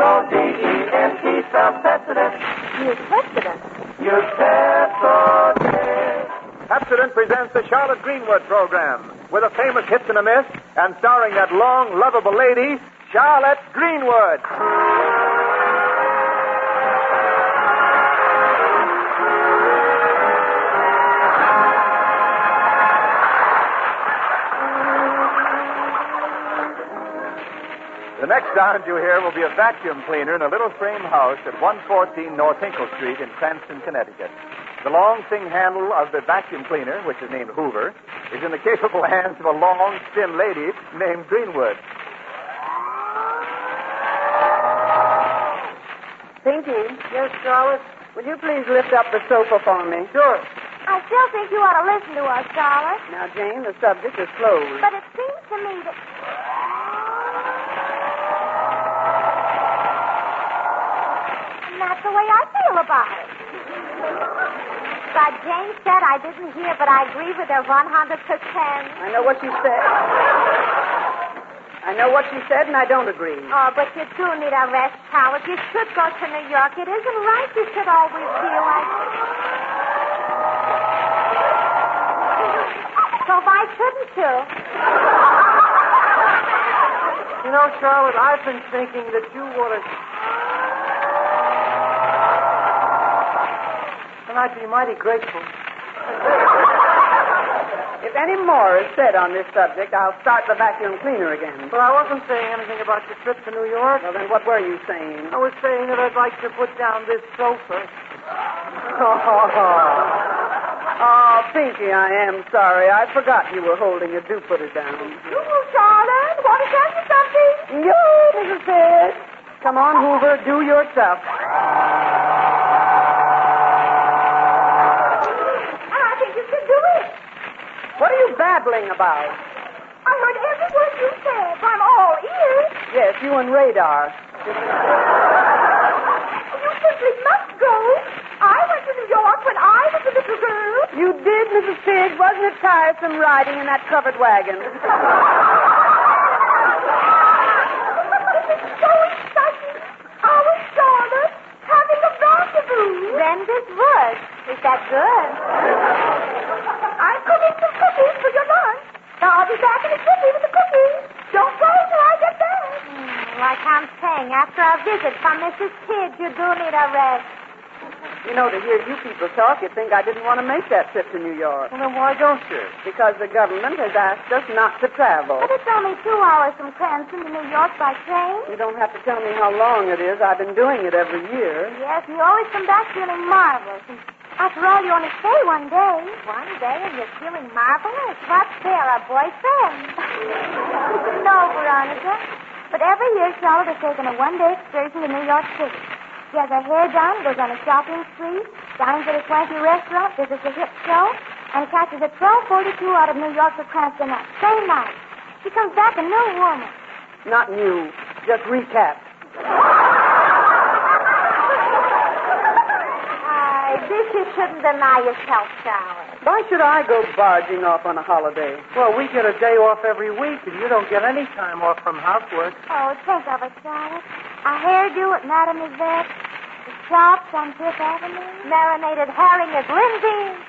Pepsodent, spell Pepsodent. Use Pepsodent. Use Pepsodent. Pepsodent presents the Charlotte Greenwood program with a famous hits and a miss and starring that long, lovable lady, Charlotte Greenwood. The next sound you hear will be a vacuum cleaner in a little frame house at 114 North Hinkle Street in Cranston, Connecticut. The long, thin handle of the vacuum cleaner, which is named Hoover, is in the capable hands of a long, thin lady named Greenwood. Pinky. Yes, Charlotte? Will you please lift up the sofa for me? Sure. I still think you ought to listen to us, Charlotte. Now, Jane, the subject is closed. But it seems to me that... And that's the way I feel about it. But Jane said I didn't hear, but I agree with her 100%. I know what she said. I know what she said, and I don't agree. Oh, but you do need a rest, Charlotte. You should go to New York. It isn't right you should always feel like... So why shouldn't you? You know, Charlotte, I've been thinking that you ought to... And I'd be mighty grateful. If any more is said on this subject, I'll start the vacuum cleaner again. But I wasn't saying anything about your trip to New York. Well, then what were you saying? I was saying that I'd like to put down this sofa. Oh, Pinky, I am sorry. I forgot you were holding it. Do put it down. Charlotte, want to tell you something? You, Mrs. Pitt. Come on, Hoover, do your stuff. I think you should do it. What are you babbling about? I heard every word you said. I'm all ears. Yes, you and Radar. You simply must go. I went to New York when I was a little girl. You did, Mrs. Pig. Wasn't it tiresome riding in that covered wagon? This is so exciting. Our Charlotte having a rendezvous. Rendezvous? Is that good? I'm cooking some cookies for your lunch. Now, I'll be back in a jiffy with the cookies. Don't go till I get back. Like I'm saying, after a visit from Mrs. Kidd, you do need a rest. You know, to hear you people talk, you'd think I didn't want to make that trip to New York. Well, then why don't you? Because the government has asked us not to travel. But it's only 2 hours from Cranston to New York by train. You don't have to tell me how long it is. I've been doing it every year. Yes, you always come back feeling marvelous. And after all, you only stay one day. One day and you're feeling marvelous? What's there, a boyfriend? No, Veronica. But every year, Charlotte has taken a one-day excursion to New York City. She has her hair done, goes on a shopping spree, dines at a swanky restaurant, visits a hit show, and catches a 12:42 out of New York to Cranston that same night. She comes back a new woman. Not new, just recapped. This you shouldn't deny yourself, Charlotte. Why should I go barging off on a holiday? Well, we get a day off every week, and you don't get any time off from housework. Oh, think of it, Charlotte. A hairdo at Madame Yvette, the shops on Fifth Avenue, marinated herring at Lindy's.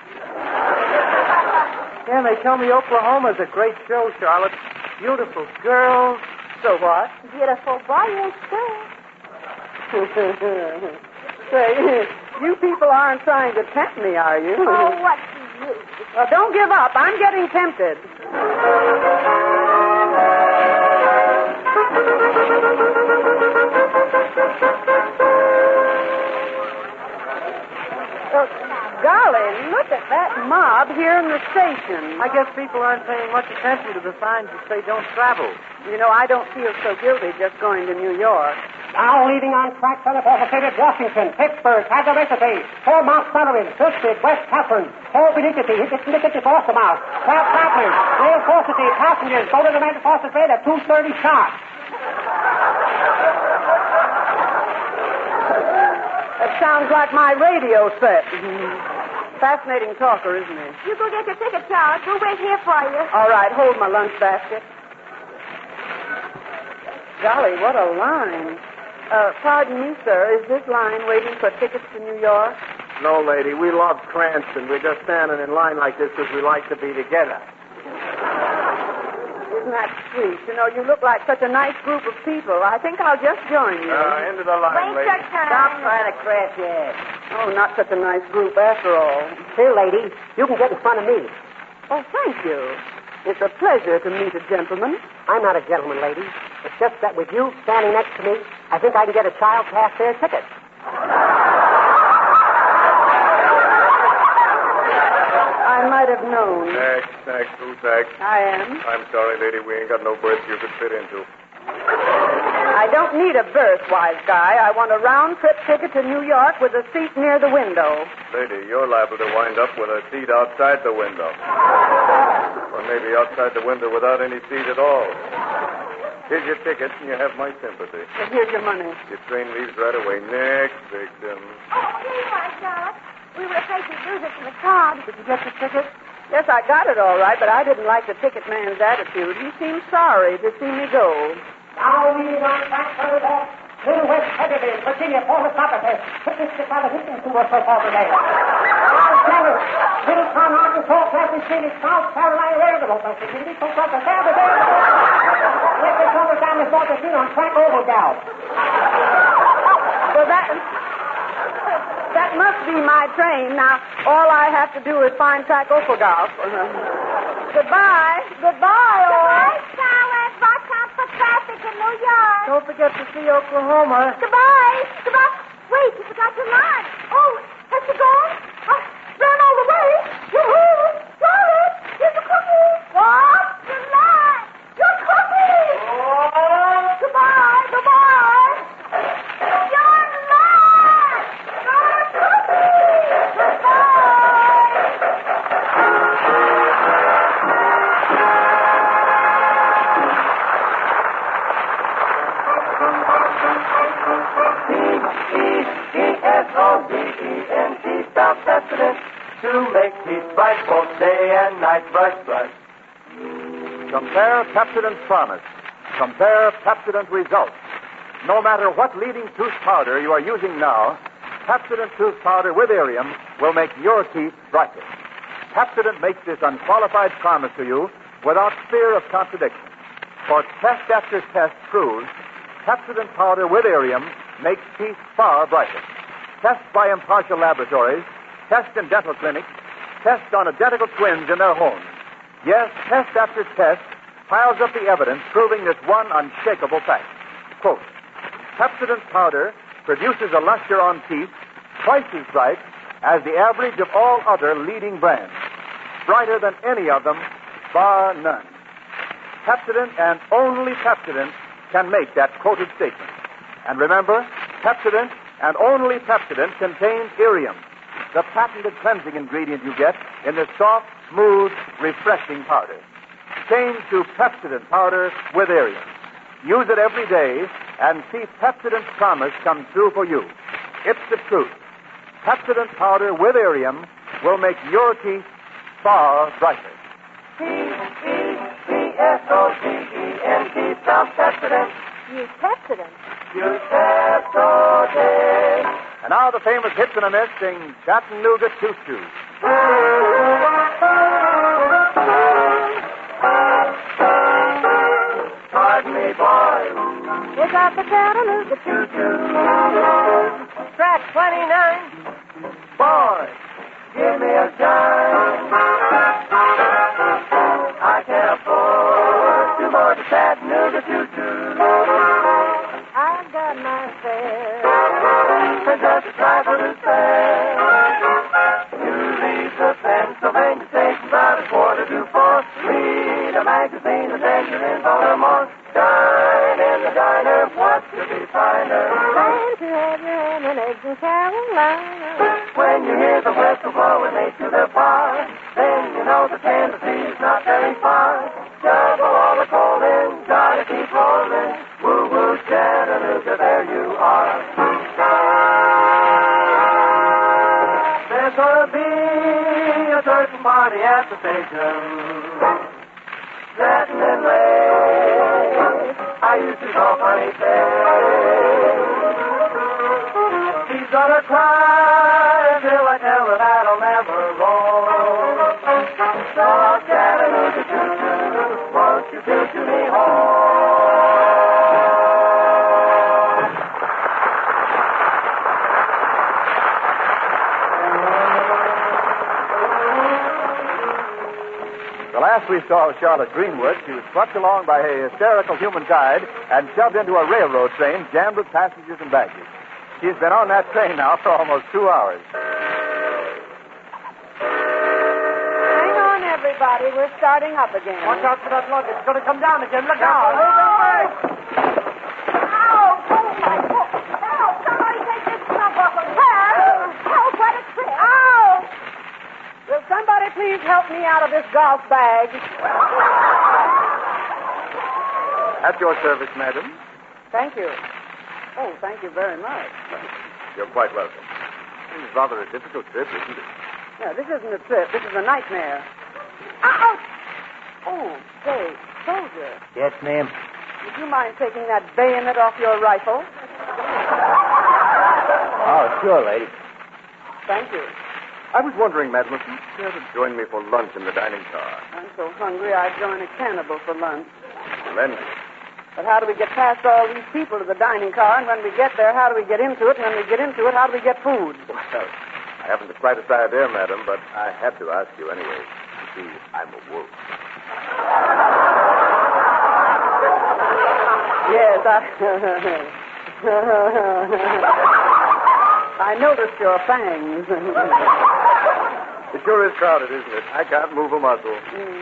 Yeah, they tell me Oklahoma's a great show, Charlotte. Beautiful girls. So what? Beautiful boyish, too. Say, you people aren't trying to tempt me, are you? Oh, what do you? Well, don't give up. I'm getting tempted. Golly, look at that mob here in the station. I guess people aren't paying much attention to the signs that say don't travel. You know, I don't feel so guilty just going to New York. Now leaving on track 74 for Washington, Pittsburgh, Tagaway, Fort Mount Sullivan, Fishkill, West Catherine, Fort Benignity, Hickory, Boston, South Franklin, Rail Forcity, passengers, go to the Manchester Forces train at 2:30 sharp. That sounds like my radio set. Fascinating talker, isn't he? You go get your ticket, Charles. We'll wait here for you. All right, hold my lunch basket. Golly, what a line. Pardon me, sir. Is this line waiting for tickets to New York? No, lady. We love Cranston. We're just standing in line like this because we like to be together. Isn't that sweet? You know, you look like such a nice group of people. I think I'll just join you. Into the line, Wait lady. your turn. Stop trying to crash your ass. Oh, not such a nice group after all. Here, lady, you can get in front of me. Oh, thank you. It's a pleasure to meet a gentleman. I'm not a gentleman, lady. It's just that with you standing next to me, I think I can get a child past their ticket. I might have known. Next. Who's next? I am. I'm sorry, lady. We ain't got no berth you could fit into. I don't need a berth, wise guy. I want a round-trip ticket to New York with a seat near the window. Lady, you're liable to wind up with a seat outside the window. Or maybe outside the window without any seat at all. Here's your ticket, and you have my sympathy. Well, here's your money. Your train leaves right away. Next victim. Oh, here you are, Charlotte. We were afraid you'd lose it in the crowd. Did you get your ticket? Yes, I got it all right, but I didn't like the ticket man's attitude. He seemed sorry to see me go. Now we on track for the Little West Headed, Virginia, former property. Put this to the hitting to us for today. Now, Sheriff, Little Town, Arkansas, Classic City, South Carolina Railroad. Security, folks up the there. Let this over down the 14 on track over down. Well, that must be my train. Now, all I have to do is find track Opelgolf. Goodbye. Goodbye, all. Goodbye, Charlotte. Watch out for traffic in New York. Don't forget to see Oklahoma. Goodbye. Goodbye. Wait, you forgot your lunch. Oh, has she gone? Ran all the way. Yoo-hoo. Charlotte, here's a cookie. What? Your lunch. Your cookie. Oh. Goodbye. Goodbye. Your lunch. Your cookie. Goodbye. P-E-E-S-O-D-E-N-T, stop pepsodent, to make teeth bright both day and night. Brush, brush. Compare Pepsodent's promise. Compare Pepsodent results. No matter what leading tooth powder you are using now, Pepsodent tooth powder with Irium will make your teeth brighter. Pepsodent makes this unqualified promise to you without fear of contradiction. For test after test proves Pepsodent powder with Irium makes teeth far brighter. Test by impartial laboratories, test in dental clinics, test on identical twins in their homes. Yes, test after test piles up the evidence proving this one unshakable fact. Quote, Pepsodent powder produces a luster on teeth twice as bright as the average of all other leading brands. Brighter than any of them, bar none. Pepsodent and only Pepsodent can make that quoted statement. And remember, Pepsodent and only Pepsodent contains Irium, the patented cleansing ingredient you get in the soft, smooth, refreshing powder. Change to Pepsodent powder with Irium. Use it every day and see Pepsodent's promise come true for you. It's the truth. Pepsodent powder with Irium will make your teeth far brighter. P-E-E-S-O-D-E-N-T, stop pepsodent. Use Pepsodent. Use Pepsodent. And now the famous hits and a miss sing Chattanooga Choo Choo. Pardon me, boys. Here comes the Chattanooga choo-choo. Track 29. Boys, give me a dime. I can't afford to board the Chattanooga choo-choo. I've got my fare. And just a trifle to spare. You leave the Pennsylvania station about a quarter to 4. Read a magazine and then you're in Baltimore. Dine in the diner, what could be finer? Trying to have your ham and eggs in Carolina. When you hear the whistle blowing late to the bar, then you know the Tennessee's not very far. Shovel all the coal in, gotta keep rolling. Woo-woo, Chattanooga, there you are. There's gonna be a certain party at the station. Satin and lace, I used to go funny face. gonna cry until I tell her that I'll never roam. So Chattanooga choo-choo, won't you choo-choo me home? The last we saw of Charlotte Greenwood, she was swept along by a hysterical human guide and shoved into a railroad train jammed with passengers and baggage. She's been on that train now for almost 2 hours. Hang on, everybody. We're starting up again. Watch out for that lug. It's going to come down again. Look out. Ow! Oh, my foot! Help! Somebody take this stuff off of her! Help! What a trip! Ow! Will somebody please help me out of this golf bag? At your service, madam. Thank you. Oh, thank you very much. You're quite welcome. This is rather a difficult trip, isn't it? No, this isn't a trip. This is a nightmare. Ouch! Oh, say, soldier, Yes, ma'am. would you mind taking that bayonet off your rifle? Oh, sure, lady. Thank you. I was wondering, madam, if you'd care to join me for lunch in the dining car. I'm so hungry I'd join a cannibal for lunch. Splendid. But how do we get past all these people to the dining car? And when we get there, how do we get into it? And when we get into it, how do we get food? Well, I haven't the slightest idea, madam, but I had to ask you anyway. You see, I'm a wolf. Yes, I noticed your fangs. It sure is crowded, isn't it? I can't move a muscle.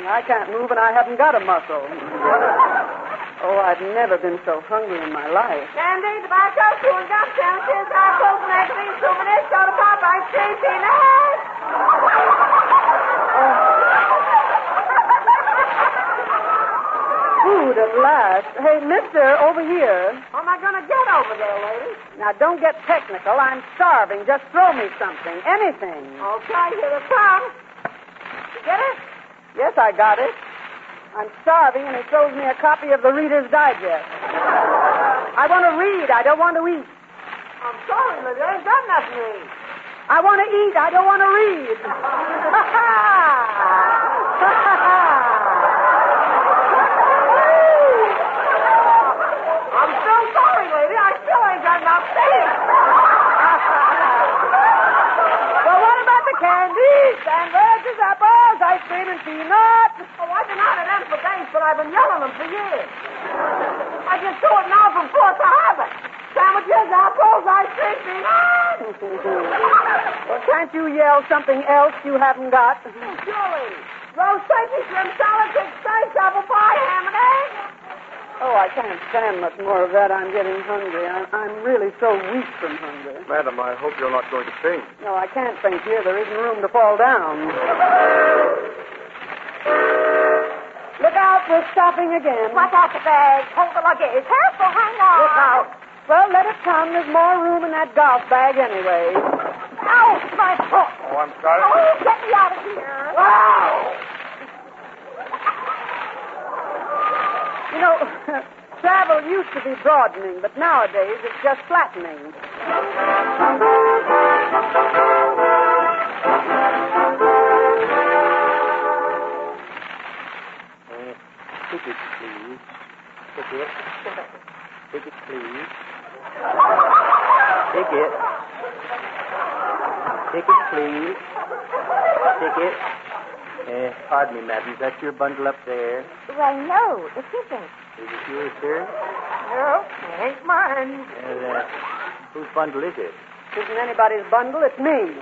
I can't move, and I haven't got a muscle. Oh, I've never been so hungry in my life. Candy, tobacco, chewing gum, sandwiches, apples, magazines, souvenirs, soda pop, ice cream, peanuts. Food at last. Hey, mister, over here. How am I going to get over there, lady? Now, don't get technical. I'm starving. Just throw me something. Anything. Okay, here it comes. You get it? Yes, I got it. I'm starving, and he throws me a copy of the Reader's Digest. I want to read. I don't want to eat. I'm sorry, lady. I ain't got nothing to eat. I want to eat. I don't want to read. I'm so sorry, lady. I still ain't got enough to eat. Well, what about the candy? Sandwiches, apples, ice cream, and peanuts. Oh, I've been out of them for days, but I've been yelling them for years. I just do it now from force of habit. Sandwiches, apples, ice cream, peanuts. Well, can't you yell something else you haven't got? Surely. Roast turkey, shrimp salad, chicken steak, apple pie, ham and eggs. Oh, I can't stand much more of that. I'm getting hungry. I'm really so weak from hunger. Madam, I hope you're not going to faint. No, I can't faint here. There isn't room to fall down. Look out, we're stopping again. Watch out the bag. Hold the luggage. Careful, hang on. Look out. Well, let it come. There's more room in that golf bag anyway. Ouch, my foot. Oh, I'm sorry. Oh, get me out of here. Wow! You know, travel used to be broadening, but nowadays it's just flattening. Ticket, please. Ticket. Ticket, please. Ticket. Ticket, please. Ticket. Pardon me, madam. Is that your bundle up there? Why, no, it isn't. Is it yours, sir? No, it ain't mine. Well, whose bundle is it? It isn't anybody's bundle, it's me.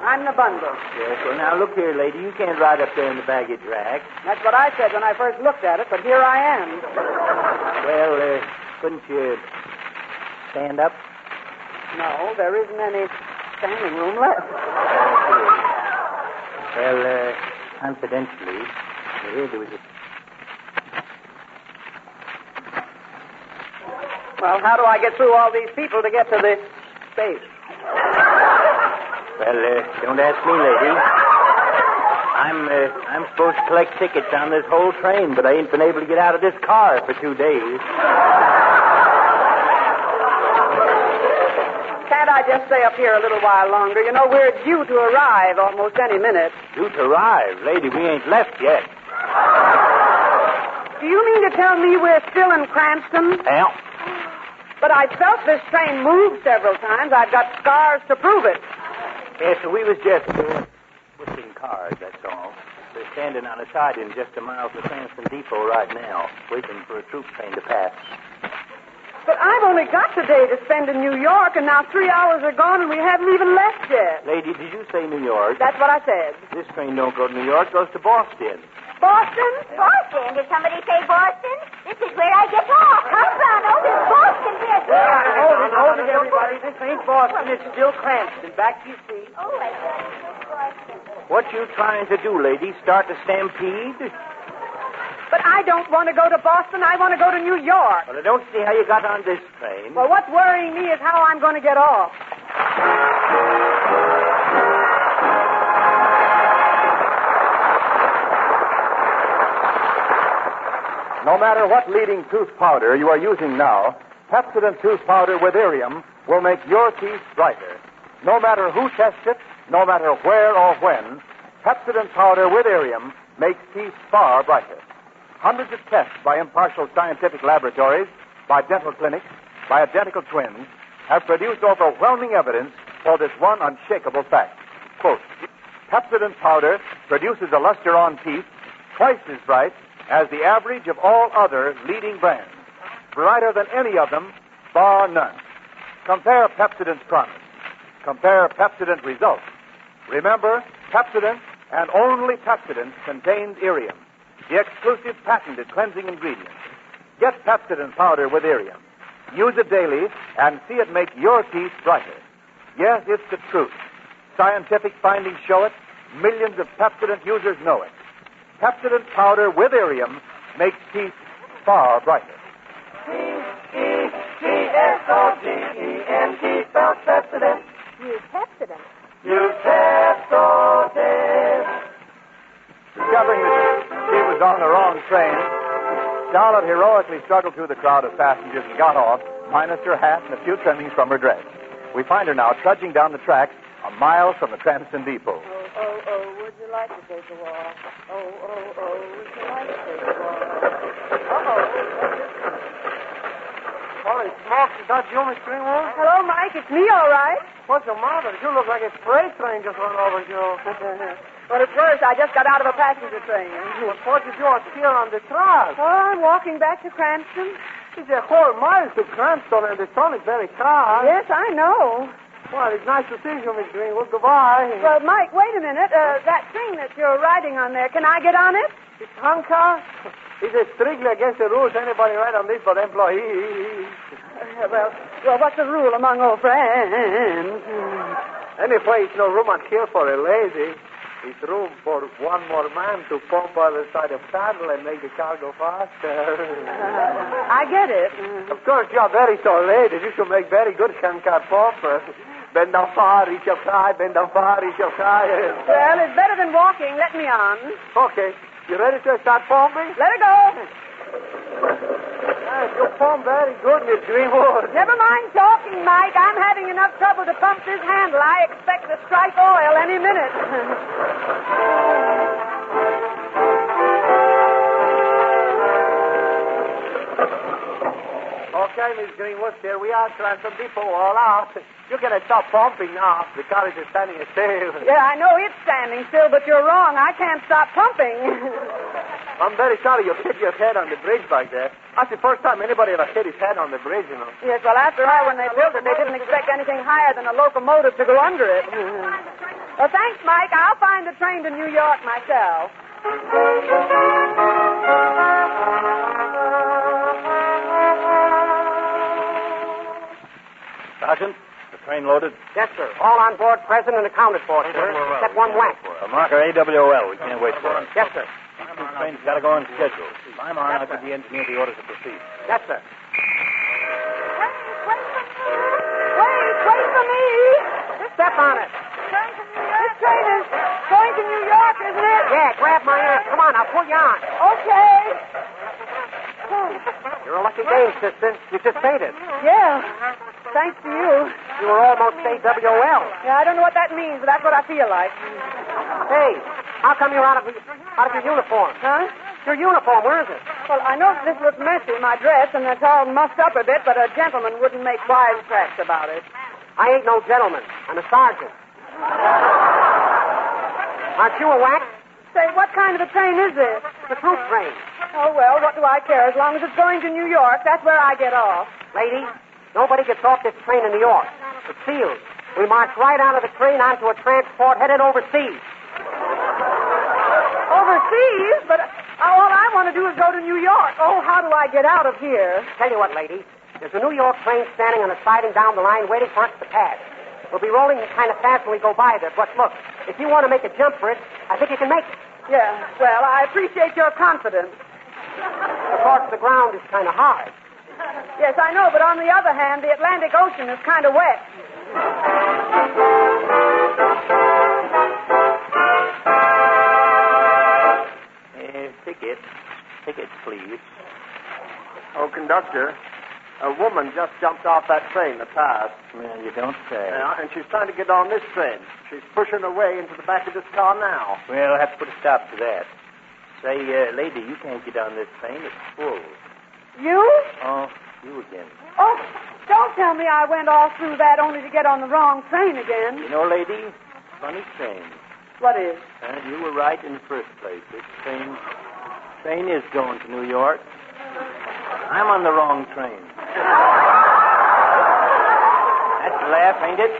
I'm the bundle. Yes, well, now, look here, lady. You can't ride up there in the baggage rack. That's what I said when I first looked at it, but here I am. Well, couldn't you stand up? No, there isn't any standing room left. Well, confidentially, there was a... Well, how do I get through all these people to get to the space? Well, don't ask me, lady. I'm supposed to collect tickets on this whole train, but I ain't been able to get out of this car for 2 days. Can't I just stay up here a little while longer? You know, we're due to arrive almost any minute. Due to arrive. Lady, we ain't left yet. Do you mean to tell me we're still in Cranston? Well, But I felt this train move several times. I've got scars to prove it. yes, we was just pushing cars, that's all. We're standing on a siding just a mile from Cranston Depot right now, waiting for a troop train to pass. But I've only got today to spend in New York, and now 3 hours are gone, and we haven't even left yet. Lady, did you say New York? That's what I said. This train don't go to New York, goes to Boston. Boston? Boston? Did somebody say Boston? This is where I get off. Come on, over Boston here. Hold it, everybody. This ain't Boston. It's still Cranston. Back to your seat. Oh, I thought it was Boston. What you trying to do, lady? Start a stampede? But I don't want to go to Boston. I want to go to New York. Well, I don't see how you got on this train. Well, what's worrying me is how I'm going to get off. No matter what leading tooth powder you are using now, Pepsodent tooth powder with Irium will make your teeth brighter. No matter who tests it, no matter where or when, Pepsodent powder with Irium makes teeth far brighter. Hundreds of tests by impartial scientific laboratories, by dental clinics, by identical twins, have produced overwhelming evidence for this one unshakable fact. Quote, Pepsodent powder produces a luster on teeth twice as bright as the average of all other leading brands. Brighter than any of them, bar none. Compare Pepsodent's promise. Compare Pepsodent results. Remember, Pepsodent and only Pepsodent contains Irium, the exclusive patented cleansing ingredient. Get Pepsodent powder with Irium. Use it daily and see it make your teeth brighter. Yes, it's the truth. Scientific findings show it. Millions of Pepsodent users know it. Pepsodent powder with Irium makes teeth far brighter. Pepsodent, spelled Pepsodent. Use Pepsodent. Use Pepsodent. Discovering that she was on the wrong train, Charlotte heroically struggled through the crowd of passengers and got off, minus her hat and a few trimmings from her dress. We find her now trudging down the tracks a mile from the Cranston Depot. Would you like to take a walk? Would you like to take a walk? Holy smokes, is that you, Miss Greenwood? Hello, Mike. It's me, all right. What's the matter? You look like a freight train just run over you. Well, it's worse. I just got out of a passenger train. But what did you here on the track? Oh, I'm walking back to Cranston. It's a whole mile to Cranston, and the sun is very cold. Yes, I know. Well, it's nice to see you, Miss Greenwood. Goodbye. Well, Mike, wait a minute. That thing that you're riding on there, can I get on it? It's Hanka. It's strictly against the rules. Anybody ride on this but employees. Well, what's the rule among old friends? Anyway, it's no room on here for a lady. It's room for one more man to pump on the side of saddle and make the car go faster. I get it. Of course, you're very tall lady. You should make very good Shankar pump. Bend down far, reach up high, bend down far, reach up high. Well, it's better than walking. Let me on. Okay. You ready to start pumping? Let it go. Yes, you pump very good, Miss Greenwood. Never mind talking, Mike. I'm having enough trouble to pump this handle. I expect to strike oil any minute. Okay, Miss Greenwood, here we are, Cranston Depot, all out. You can stop pumping now. The car is standing still. Yeah, I know it's standing still, but you're wrong. I can't stop pumping. I'm very sorry you hit your head on the bridge back there. That's the first time anybody ever hit his head on the bridge, you know. Yes, well, after all, when they built it, they didn't expect anything higher than a locomotive to go under it. Well, thanks, Mike. I'll find the train to New York myself. Sergeant, the train loaded? Yes, sir. All on board, present and accounted for, sir. Except one whack. A marker AWOL. We can't wait for him. Yes, sir. This train's got to go on schedule. I'm on. I'll give the engineer the orders to proceed. Yes, sir. Wait for me. Step on it. This train is going to New York, isn't it? Yeah, grab my arm. Come on, I'll pull you on. Okay. You're a lucky game, sister. You just made it. Yeah. Thanks to you. You were almost AWOL. Yeah, I don't know what that means, but that's what I feel like. Hey, how come you're out of your uniform? Huh? Your uniform, where is it? Well, I know this looks messy, my dress, and it's all mussed up a bit, but a gentleman wouldn't make wisecracks about it. I ain't no gentleman. I'm a sergeant. Aren't you a whack? Say, what kind of a train is this? The troop train. Oh, well, what do I care? As long as it's going to New York, that's where I get off. Lady, nobody gets off this train in New York. It's sealed. We march right out of the train onto a transport headed overseas. Overseas? But all I want to do is go to New York. Oh, how do I get out of here? Tell you what, lady. There's a New York train standing on a siding down the line waiting for us to pass. We'll be rolling kind of fast when we go by there. But look, if you want to make a jump for it, I think you can make it. Yeah, well, I appreciate your confidence. Of course, the ground is kind of hard. Yes, I know, but on the other hand, the Atlantic Ocean is kind of wet. Tickets, please. Oh, conductor, a woman just jumped off that train that passed. Well, you don't say. Yeah, and she's trying to get on this train. She's pushing her way into the back of this car now. Well, I'll have to put a stop to that. Say, lady, you can't get on this train. It's full. You? Oh, you again. Oh, don't tell me I went all through that only to get on the wrong train again. You know, lady, funny train. What is? You were right in the first place. This train is going to New York. I'm on the wrong train. That's a laugh, ain't it?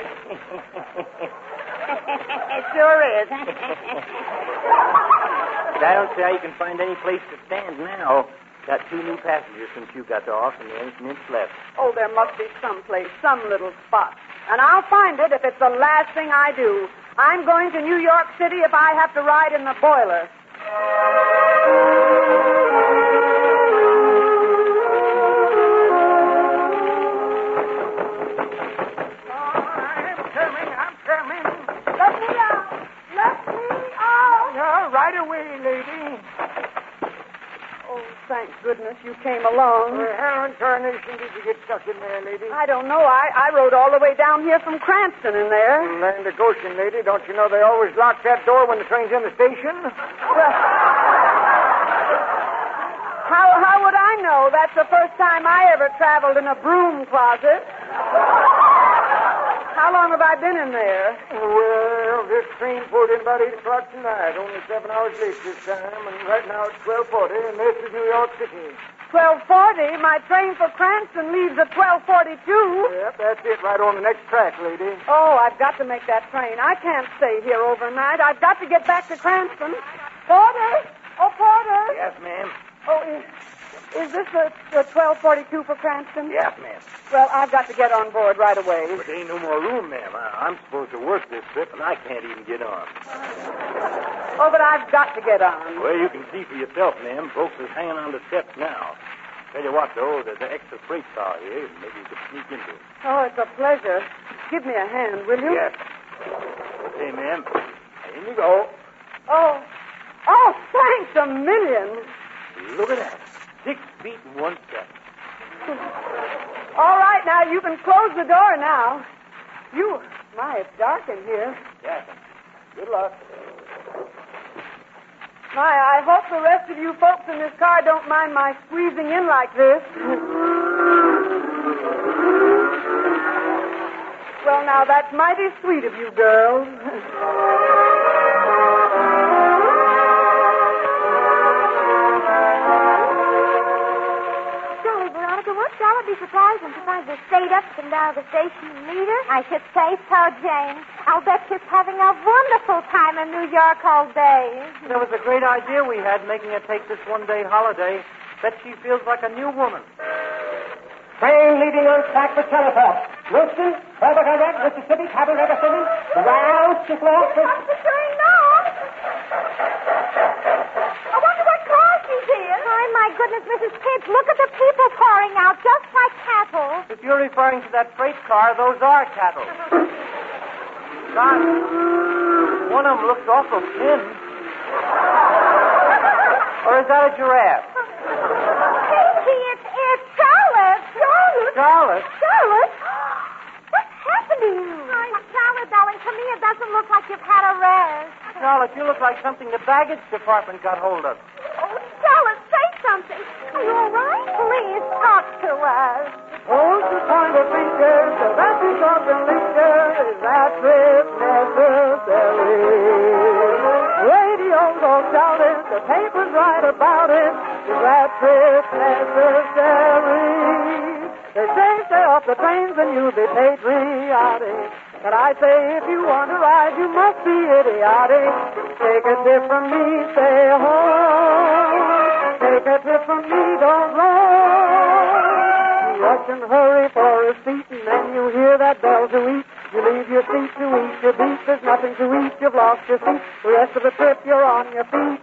It sure is. But I don't see how you can find any place to stand now. Got 2 new passengers since you got off, and there ain't an inch left. Oh, there must be some place, some little spot. And I'll find it if it's the last thing I do. I'm going to New York City if I have to ride in the boiler. I'm coming. Let me out. Let me out. Yeah, right away, lady. Oh, thank goodness you came along. How in tarnation did you get stuck in there, lady? I don't know. I rode all the way down here from Cranston in there. Land of Goshen, lady. Don't you know they always lock that door when the train's in the station? Well, how would I know? That's the first time I ever traveled in a broom closet. How long have I been in there? Well, this train pulled in about 8 o'clock tonight. Only 7 hours late this time. And right now it's 12:40, and this is New York City. 12:40? My train for Cranston leaves at 12:42. Yep, that's it. Right on the next track, lady. Oh, I've got to make that train. I can't stay here overnight. I've got to get back to Cranston. Porter! Oh, Porter! Yes, ma'am. Oh, is this the 12:42 for Cranston? Yes, ma'am. Well, I've got to get on board right away. But there ain't no more room, ma'am. I'm supposed to work this trip, and I can't even get on. Oh, but I've got to get on. Well, you can see for yourself, ma'am. Folks is hanging on the steps now. Tell you what, though, there's an extra freight car here. Maybe you could sneak into it. Oh, it's a pleasure. Give me a hand, will you? Yes. Okay, ma'am. In you go. Oh, thanks a million. Look at that. 6 feet and 1 step. All right, now, you can close the door now. My, it's dark in here. Yes. Good luck. My, I hope the rest of you folks in this car don't mind my squeezing in like this. Well, now, that's mighty sweet of you girls. Golly, Veronica, won't Charlotte be surprised when she finds her stayed up and down the station and meet her? I should say so, Jane. I'll bet she's having a wonderful time in New York all day. That was a great idea we had, making her take this one-day holiday. Bet she feels like a new woman. Train leaving on track for Chelmsford. Wilson, 12 o'clock, Mississippi, Cabin River City. Round, Chickasaw. What's the train now? I wonder what car she's in. Oh, my goodness, Mrs. Pitts, look at the people pouring out just like cattle. If you're referring to that freight car, those are cattle. God, one of them looks awful thin. Or is that a giraffe? Pinky, it's Charlotte. Charlotte? What's happened to you? Oh, Charlotte, darling, to me it doesn't look like you've had a rest. Charlotte, you look like something the baggage department got hold of. Oh, Charlotte, say something. Are you all right? Please talk to us. Oh, to find a finger, so that you doesn't linger, is that trip necessary? Radio don't shout it, the papers write about it, is that trip necessary? They say stay off the trains and you'll be patriotic. But I say if you want to ride, you must be idiotic. Take a tip from me, stay home. Take a tip from me, don't roam. You rush and hurry for a seat, and then you hear that bell to eat. You leave your seat to eat your beef. There's nothing to eat. You've lost your seat. The rest of the trip, you're on your feet.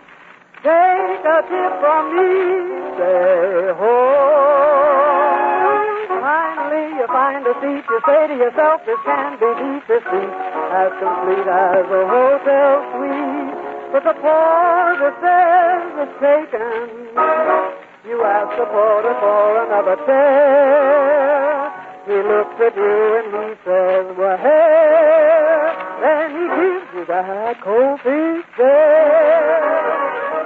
Take a tip from me, stay home. Finally, you find a seat. You say to yourself, this can be beat. This seat as complete as a hotel suite. But the porter says it's taken. You ask the porter for another chair. He looks at you and he says, well, here. Then he gives you that cold feet stare.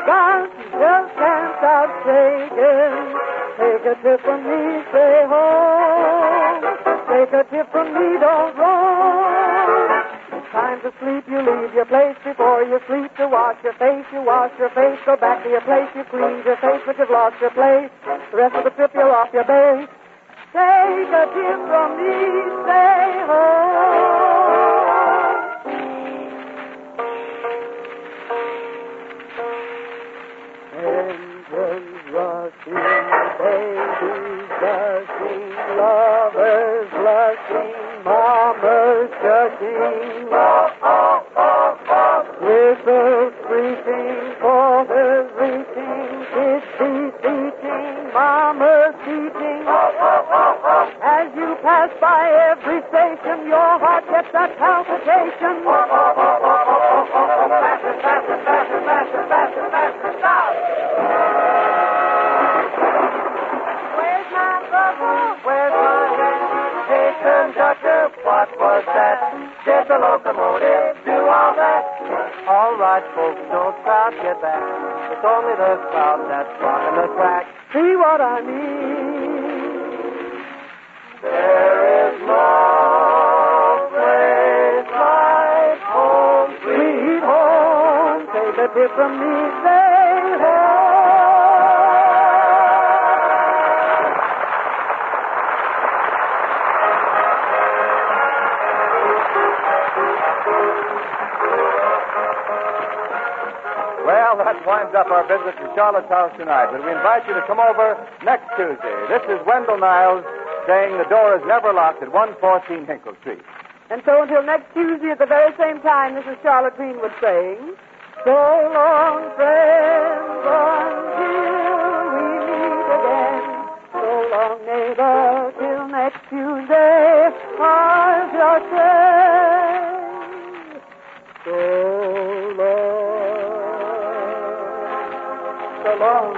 God, you just can't stop shaking. Take a tip from me, stay home. Take a tip from me, don't roam. It's time to sleep, you leave your place before you sleep. To wash your face, you wash your face. Go back to your place, you clean your face, but you've lost your place. The rest of the trip, you're off your base. Take a tip from me, stay home. Engines rushing, babies gushing, lovers blushing, mamas shushing, whistles screeching, porters reaching, kids beseeching, mamas teaching. As you pass by every station, your heart gets that palpitation. Faster, faster, faster, faster, faster, faster, stop! Where's my bubble? Where's my hat? Hey, conductor, what was that? Did the locomotive do all that? All right, folks, don't stop, get back. It's only the cloud that's blocking the track. See what I mean? There is no place like home, Sweet home, take a tip from me, stay home. Well, that winds up our visit to Charlotte's house tonight, but we invite you to come over next Tuesday. This is Wendell Niles saying the door is never locked at 114 Hinkle Street. And so until next Tuesday at the very same time, this is Charlotte Greenwood saying, so long, friends, until we meet again. So long, neighbor, till next Tuesday, I'll just say, so long. So long.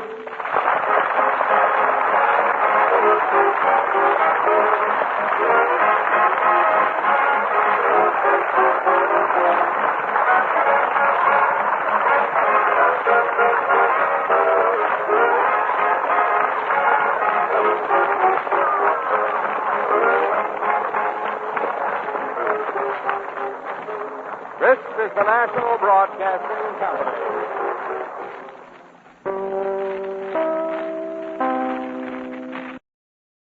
This is the National Broadcasting Company.